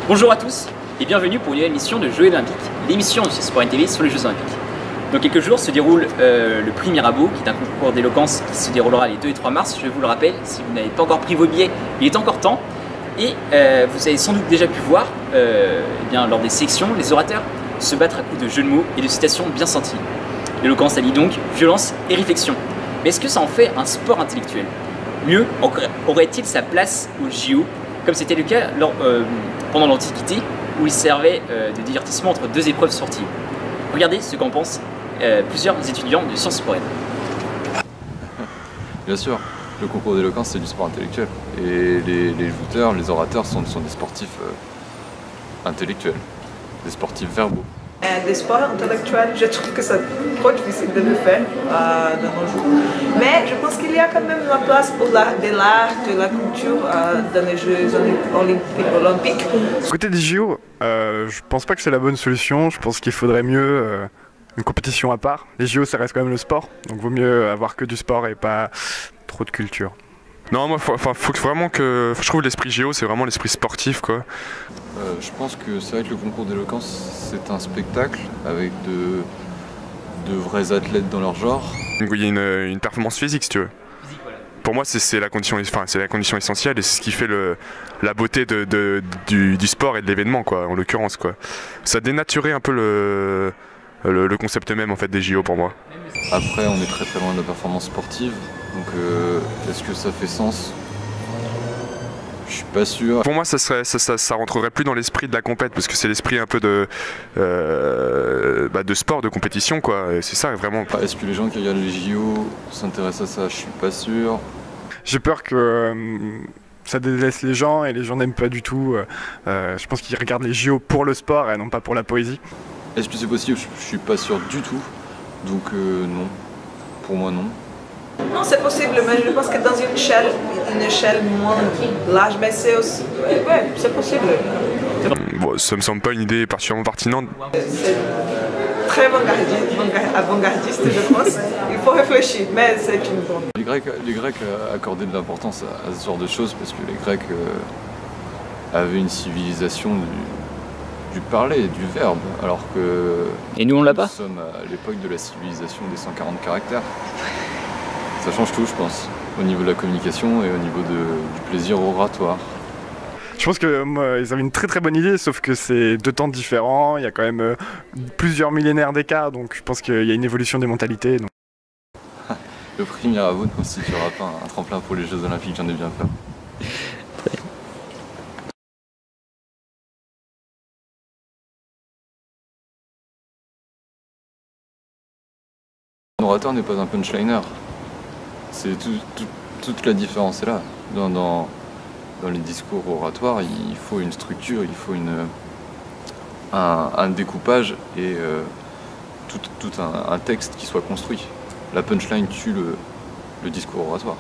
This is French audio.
Bonjour à tous et bienvenue pour une nouvelle émission de Jeux Olympiques, l'émission de Sport TV sur les Jeux Olympiques. Dans quelques jours se déroule le prix Mirabeau, qui est un concours d'éloquence qui se déroulera les 2 et 3 mars. Je vous le rappelle, si vous n'avez pas encore pris vos billets, il est encore temps. Et vous avez sans doute déjà pu voir, lors des sections, les orateurs se battre à coups de jeux de mots et de citations bien senties. L'éloquence allie donc violence et réflexion. Mais est-ce que ça en fait un sport intellectuel? Mieux, aurait-il sa place au JO, comme c'était le cas pendant l'Antiquité, où il servait de divertissement entre 2 épreuves sportives? Regardez ce qu'en pensent plusieurs étudiants de sciences po. Bien sûr, le concours d'éloquence c'est du sport intellectuel. Et les jouteurs, les orateurs sont des sportifs intellectuels, des sportifs verbaux. Des sports intellectuels, je trouve que c'est trop difficile de le faire de nos jours. Mais je pense qu'il y a quand même la place pour de l'art, de la culture dans les Jeux olympiques. Côté des JO, je pense pas que c'est la bonne solution. Je pense qu'il faudrait mieux une compétition à part. Les JO, ça reste quand même le sport, donc vaut mieux avoir que du sport et pas trop de culture. Non, moi, faut vraiment que je trouve l'esprit JO, c'est vraiment l'esprit sportif, quoi. Je pense que c'est vrai que le concours d'éloquence, c'est un spectacle avec de vrais athlètes dans leur genre. Donc, il y a une performance physique, si tu veux. Pour moi, c'est la condition essentielle et c'est ce qui fait la beauté du sport et de l'événement, quoi, en l'occurrence, quoi. Ça dénaturait un peu le concept même en fait des JO pour moi. Après, on est très très loin de la performance sportive, donc est-ce que ça fait sens? Je suis pas sûr. Pour moi, ça rentrerait plus dans l'esprit de la compète, parce que c'est l'esprit un peu de sport, de compétition, quoi. C'est ça vraiment. Est-ce que les gens qui regardent les JO s'intéressent à ça? Je suis pas sûr. J'ai peur que ça délaisse les gens et les gens n'aiment pas du tout. Je pense qu'ils regardent les JO pour le sport et non pas pour la poésie. Est-ce que c'est possible? Je suis pas sûr du tout. Donc non. Pour moi non. Non, c'est possible, mais je pense que dans une échelle moins large, mais c'est aussi... Ouais, c'est possible. Bon, ça me semble pas une idée particulièrement pertinente. C'est très avant-gardiste, je pense. Il faut réfléchir, mais c'est une bonne. Les Grecs accordaient de l'importance à ce genre de choses parce que les Grecs avaient une civilisation du parler, du verbe, alors que... Et nous on l'a pas? Nous sommes à l'époque de la civilisation des 140 caractères. Ça change tout, je pense, au niveau de la communication et au niveau du plaisir oratoire. Je pense que ils avaient une très très bonne idée, sauf que c'est 2 temps différents, il y a quand même plusieurs millénaires d'écart, donc je pense qu'il y a une évolution des mentalités. Donc. Le prix Mirabeau ne constituera pas un tremplin pour les Jeux Olympiques, j'en ai bien peur. Un orateur n'est pas un punchliner. C'est toute la différence est là. Dans les discours oratoires, il faut une structure, il faut un découpage et tout un texte qui soit construit. La punchline tue le discours oratoire.